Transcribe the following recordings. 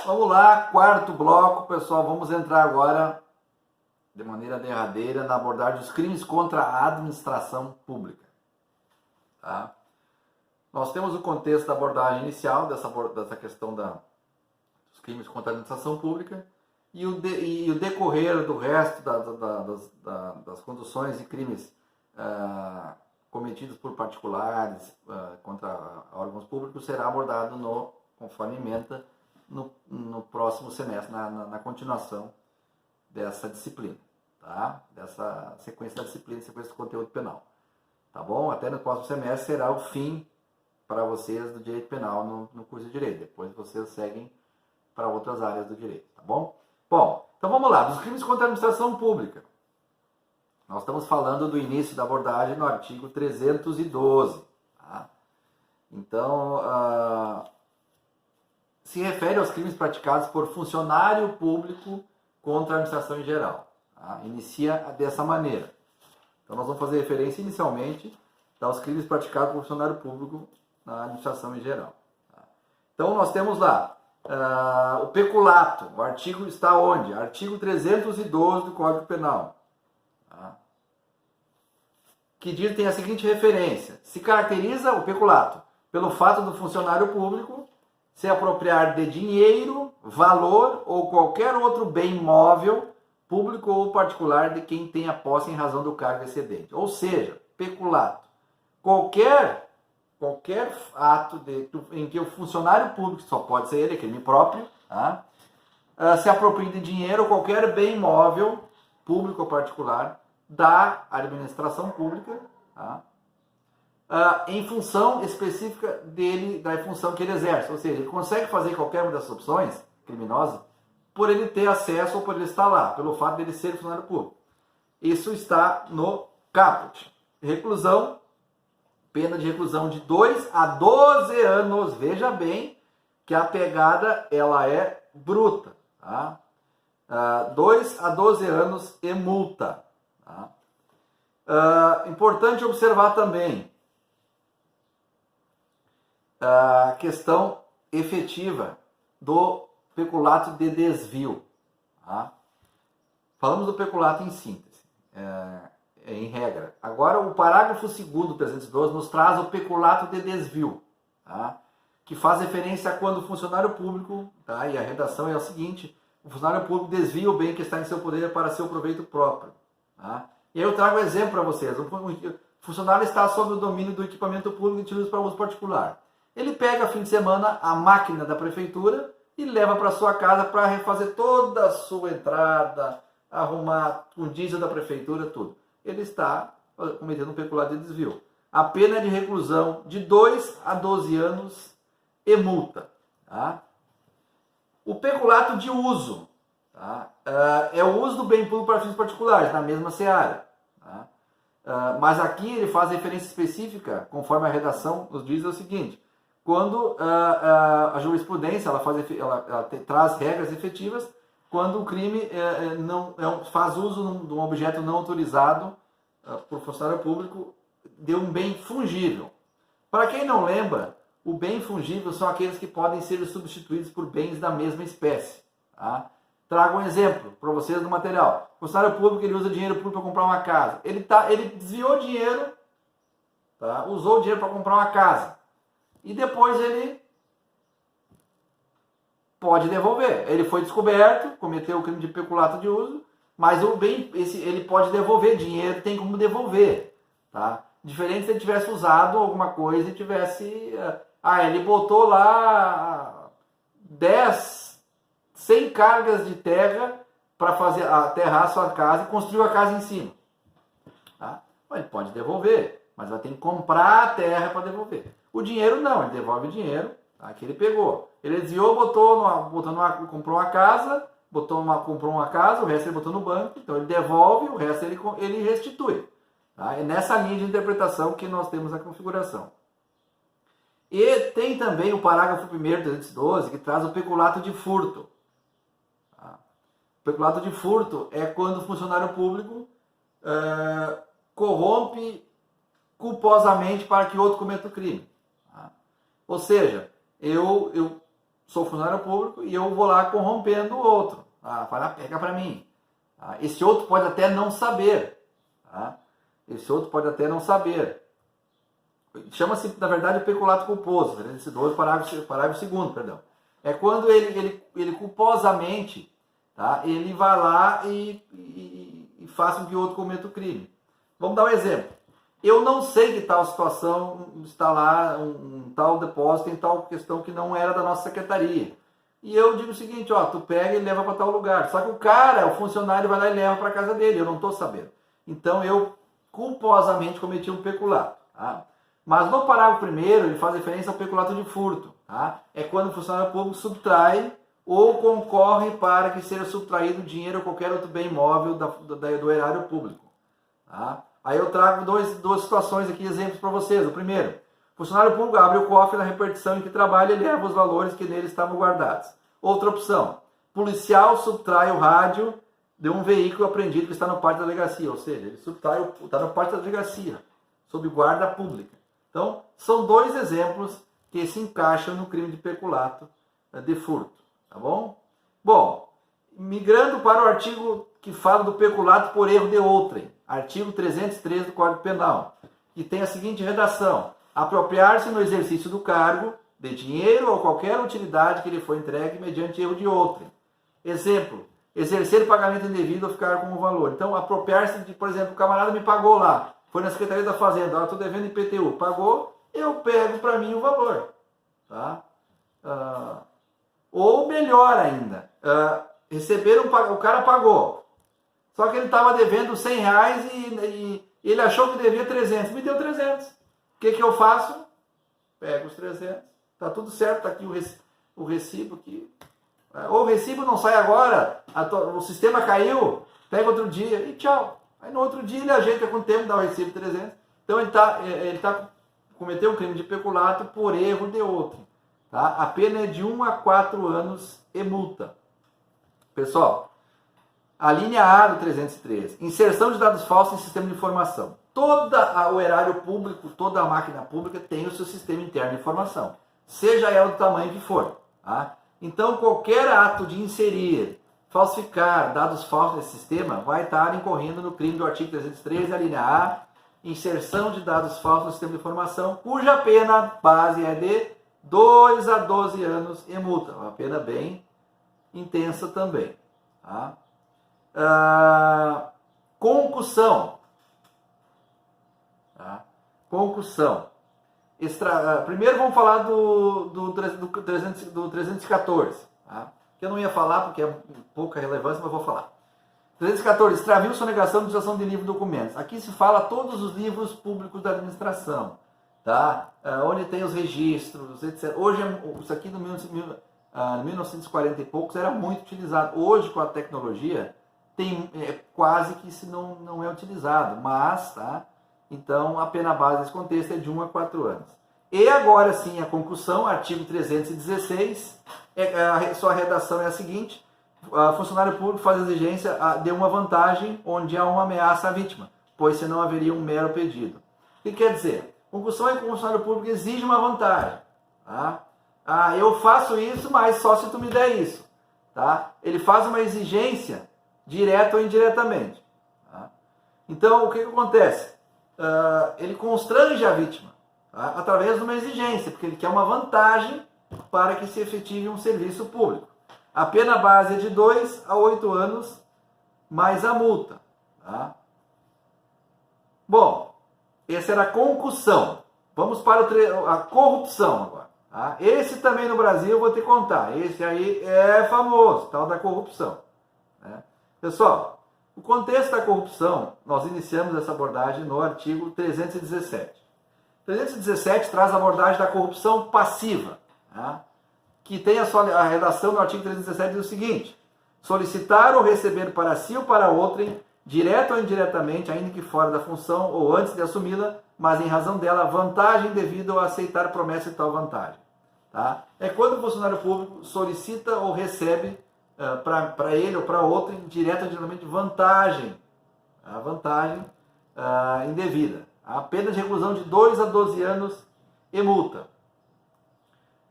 Vamos lá, quarto bloco, pessoal. Vamos entrar agora, de maneira derradeira, na abordagem dos crimes contra a administração pública. Tá? Nós temos o contexto da abordagem inicial, dessa questão dos crimes contra a administração pública, e o decorrer do resto das conduções de crimes cometidos por particulares contra órgãos públicos será abordado conforme ementa no próximo semestre, na continuação dessa disciplina, tá? Dessa sequência da disciplina, sequência do conteúdo penal. Tá bom? Até no próximo semestre será o fim para vocês do direito penal no curso de direito. Depois vocês seguem para outras áreas do direito, tá bom? Bom, então vamos lá. Dos crimes contra a administração pública. Nós estamos falando do início da abordagem no artigo 312. Tá? Então, se refere aos crimes praticados por funcionário público contra a administração em geral. Tá? Inicia dessa maneira. Então, nós vamos fazer referência inicialmente aos crimes praticados por funcionário público na administração em geral. Tá? Então, nós temos lá o peculato. O artigo está onde? Artigo 312 do Código Penal. Tá? Que tem a seguinte referência. Se caracteriza o peculato pelo fato do funcionário público se apropriar de dinheiro, valor ou qualquer outro bem móvel, público ou particular, de quem tenha posse em razão do cargo excedente. Ou seja, peculato. Qualquer ato em que o funcionário público, só pode ser ele, crime próprio, tá? Se aproprie de dinheiro ou qualquer bem móvel, público ou particular, da administração pública, tá? Em função específica dele, da função que ele exerce. Ou seja, ele consegue fazer qualquer uma dessas opções criminosas por ele ter acesso ou por ele estar lá, pelo fato de ele ser funcionário público. Isso está no caput. Reclusão, pena de reclusão de 2 a 12 anos. Veja bem que a pegada ela é bruta. Tá? 2 a 12 anos e multa. Tá? Importante observar também a questão efetiva do peculato de desvio. Tá? Falamos do peculato em síntese, em regra. Agora, o parágrafo 2º do 312 nos traz o peculato de desvio, tá? Que faz referência a quando o funcionário público, tá? E a redação é a seguinte: o funcionário público desvia o bem que está em seu poder para seu proveito próprio. Tá? E aí eu trago um exemplo para vocês. O funcionário está sob o domínio do equipamento público e utiliza para uso particular. Ele pega, fim de semana, a máquina da prefeitura e leva para sua casa para refazer toda a sua entrada, arrumar com diesel da prefeitura, tudo. Ele está cometendo um peculato de desvio. A pena é de reclusão de 2 a 12 anos e multa. Tá? O peculato de uso, tá? É o uso do bem público para fins particulares, na mesma seara. Tá? Mas aqui ele faz referência específica, conforme a redação nos diz, é o seguinte: quando a jurisprudência ela traz regras efetivas quando o crime faz uso de um objeto não autorizado por funcionário público de um bem fungível. Para quem não lembra, o bem fungível são aqueles que podem ser substituídos por bens da mesma espécie. Tá? Trago um exemplo para vocês do material. O funcionário público ele usa dinheiro público para comprar uma casa. Ele desviou dinheiro, tá? Usou o dinheiro para comprar uma casa. E depois ele pode devolver. Ele foi descoberto, cometeu o crime de peculato de uso, mas o bem, ele pode devolver dinheiro, tem como devolver. Tá? Diferente se ele tivesse usado alguma coisa e tivesse... ele botou lá 100 cargas de terra para aterrar a sua casa e construiu a casa em cima. Tá? Ele pode devolver, mas vai ter que comprar a terra para devolver. O dinheiro não, ele devolve o dinheiro, tá, que ele pegou. Ele desviou, comprou uma casa, comprou uma casa, o resto ele botou no banco, então ele devolve, o resto ele restitui. Tá? É nessa linha de interpretação que nós temos a configuração. E tem também o parágrafo 1º do 312, que traz o peculato de furto. Tá? O peculato de furto é quando o funcionário público corrompe culposamente para que outro cometa o crime. Tá? Ou seja, eu sou funcionário público e eu vou lá corrompendo o outro. Vai lá, pega para mim. Esse outro pode até não saber. Esse outro pode até não saber. Chama-se, na verdade, o peculato culposo, 312, parágrafo 2º, perdão. É quando ele culposamente, ele vai lá e faz com que o outro cometa o crime. Vamos dar um exemplo. Eu não sei que tal situação está lá, um tal depósito em tal questão que não era da nossa secretaria. E eu digo o seguinte, tu pega e leva para tal lugar. Só que o funcionário vai lá e leva para casa dele, eu não estou sabendo. Então eu culposamente cometi um peculato. Mas no parágrafo 1º ele faz referência ao peculato de furto. É quando o funcionário público subtrai ou concorre para que seja subtraído dinheiro ou qualquer outro bem imóvel do erário público. Aí eu trago duas situações aqui, exemplos para vocês. O primeiro, o funcionário público abre o cofre na repartição em que trabalha e leva os valores que nele estavam guardados. Outra opção, policial subtrai o rádio de um veículo apreendido que está no pátio da delegacia, ou seja, ele subtrai, está no pátio da delegacia, sob guarda pública. Então, são dois exemplos que se encaixam no crime de peculato de furto, tá bom? Bom, migrando para o artigo que fala do peculato por erro de outrem, artigo 313 do Código Penal, que tem a seguinte redação: apropriar-se no exercício do cargo de dinheiro ou qualquer utilidade que lhe foi entregue mediante erro de outrem. Exemplo, exercer pagamento indevido ou ficar com o valor. Então, apropriar-se de, por exemplo, o camarada me pagou lá, foi na Secretaria da Fazenda, estou devendo IPTU, pagou, eu pego para mim o valor. Ou melhor ainda, o cara pagou, só que ele estava devendo 100 reais e ele achou que devia 300, me deu 300. O que eu faço? Pego os 300, está tudo certo, está aqui o recibo aqui. Ou o recibo não sai agora, o sistema caiu, pega outro dia e tchau. Aí no outro dia ele ajeita com o tempo, dá o recibo 300. Então ele cometeu um crime de peculato por erro de outro. A pena é de 1 a 4 anos e multa. Pessoal, a linha A do 313, inserção de dados falsos em sistema de informação. Todo o erário público, toda a máquina pública tem o seu sistema interno de informação, seja ela do tamanho que for. Então, qualquer ato de inserir, falsificar dados falsos nesse sistema vai estar incorrendo no crime do artigo 313, a linha A, inserção de dados falsos no sistema de informação, cuja pena base é de 2 a 12 anos e multa. Uma pena bem intensa também. Concussão. Concussão. Primeiro vamos falar do 314. Que eu não ia falar porque é pouca relevância, mas vou falar. 314. Extravio, sonegação, utilização de livros e documentos. Aqui se fala todos os livros públicos da administração. Onde tem os registros, etc. Hoje, isso aqui no 1940 e poucos era muito utilizado. Hoje, com a tecnologia, quase que isso não é utilizado. Mas, então, a pena base nesse contexto é de 1 a 4 anos. E agora sim, a concussão, artigo 316, sua redação é a seguinte: funcionário público faz exigência de uma vantagem onde há uma ameaça à vítima, pois senão haveria um mero pedido. O que quer dizer? Concussão é que o funcionário público exige uma vantagem. Eu faço isso, mas só se tu me der isso. Ele faz uma exigência, direta ou indiretamente. Então, o que acontece? Ele constrange a vítima através de uma exigência, porque ele quer uma vantagem para que se efetive um serviço público. A pena base é de 2 a 8 anos, mais a multa. Bom, essa era a concussão. Vamos para a corrupção agora. Esse também no Brasil eu vou te contar. Esse aí é famoso, tal da corrupção. Pessoal, o contexto da corrupção, nós iniciamos essa abordagem no artigo 317. 317 traz a abordagem da corrupção passiva, que tem a redação no artigo 317 diz o seguinte: solicitar ou receber para si ou para outrem, direto ou indiretamente, ainda que fora da função ou antes de assumi-la, mas em razão dela, vantagem devido a aceitar promessa de tal vantagem. É quando o funcionário público solicita ou recebe para ele ou para outrem, direto ou indiretamente, vantagem indevida. A pena de reclusão de 2 a 12 anos e multa.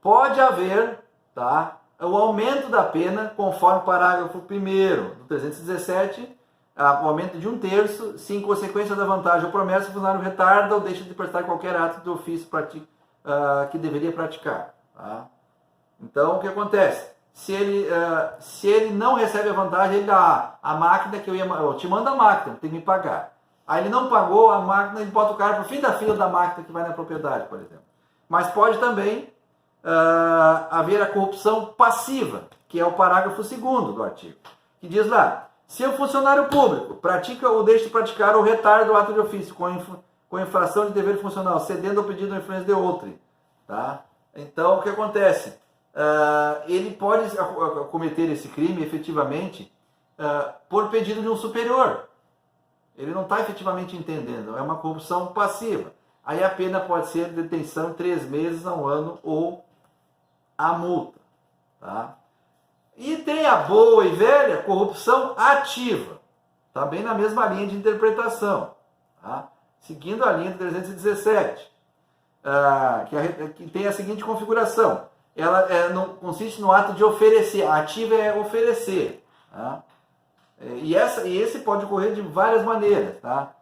Pode haver tá? O aumento da pena, conforme o parágrafo 1º do 317, o aumento de 1/3, se em consequência da vantagem ou promessa o funcionário retarda ou deixa de prestar qualquer ato de ofício que deveria praticar. Tá? Então, o que acontece? Se ele não recebe a vantagem, ele dá a máquina que eu te mando a máquina, tem que me pagar. Aí ele não pagou a máquina, ele bota o cara para o fim da fila da máquina que vai na propriedade, por exemplo. Mas pode também haver a corrupção passiva, que é o parágrafo 2º do artigo, que diz lá: se o funcionário público pratica ou deixa de praticar ou retarda o ato de ofício com infração de dever funcional, cedendo ao pedido ou influência de outrem, tá? Então, o que acontece? Ele pode cometer esse crime efetivamente por pedido de um superior. Ele não está efetivamente entendendo, é uma corrupção passiva. Aí a pena pode ser detenção de 3 meses a 1 ano ou a multa. Tá? E tem a boa e velha corrupção ativa. Está bem na mesma linha de interpretação. Tá? Seguindo a linha do 317, que tem a seguinte configuração. Ela consiste no ato de oferecer. A ativa é oferecer. Tá? E esse pode ocorrer de várias maneiras. Tá?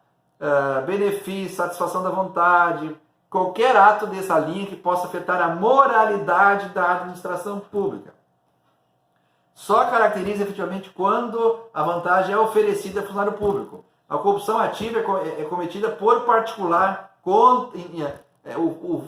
Benefício, satisfação da vontade, qualquer ato dessa linha que possa afetar a moralidade da administração pública. Só caracteriza efetivamente quando a vantagem é oferecida ao funcionário público. A corrupção ativa é cometida por particular, o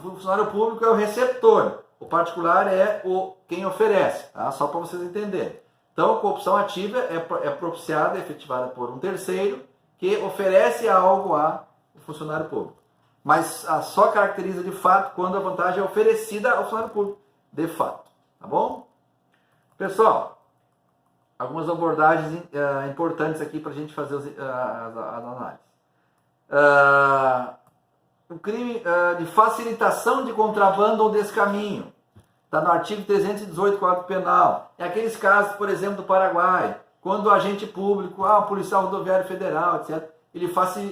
funcionário público é o receptor, o particular é quem oferece, tá? Só para vocês entenderem. Então, a corrupção ativa é propiciada, efetivada por um terceiro, que oferece algo ao funcionário público. Mas só caracteriza de fato quando a vantagem é oferecida ao funcionário público, de fato. Tá bom? Pessoal, algumas abordagens importantes aqui para a gente fazer as análises. O crime de facilitação de contrabando ou descaminho. Está no artigo 318 do Código Penal. É aqueles casos, por exemplo, do Paraguai, quando o agente público, o policial rodoviário federal, etc., ele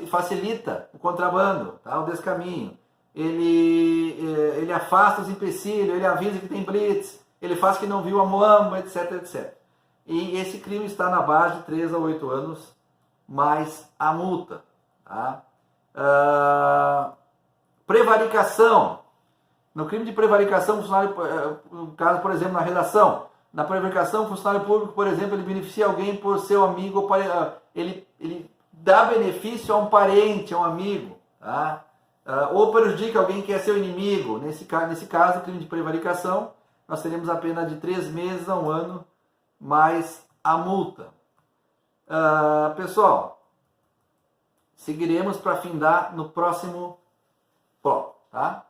facilita o contrabando, tá? O descaminho. Ele afasta os empecilhos, ele avisa que tem blitz, ele faz que não viu a muamba, etc, etc. E esse crime está na base de 3 a 8 anos, mais a multa. Tá? Prevaricação. No crime de prevaricação, no caso, por exemplo, na redação, na prevaricação, o funcionário público, por exemplo, ele beneficia alguém por seu amigo, ele dá benefício a um parente, a um amigo, tá? Ou prejudica alguém que é seu inimigo. Nesse caso, crime de prevaricação, nós teremos a pena de 3 meses a 1 ano, mais a multa. Pessoal, seguiremos para findar no próximo bloco, tá?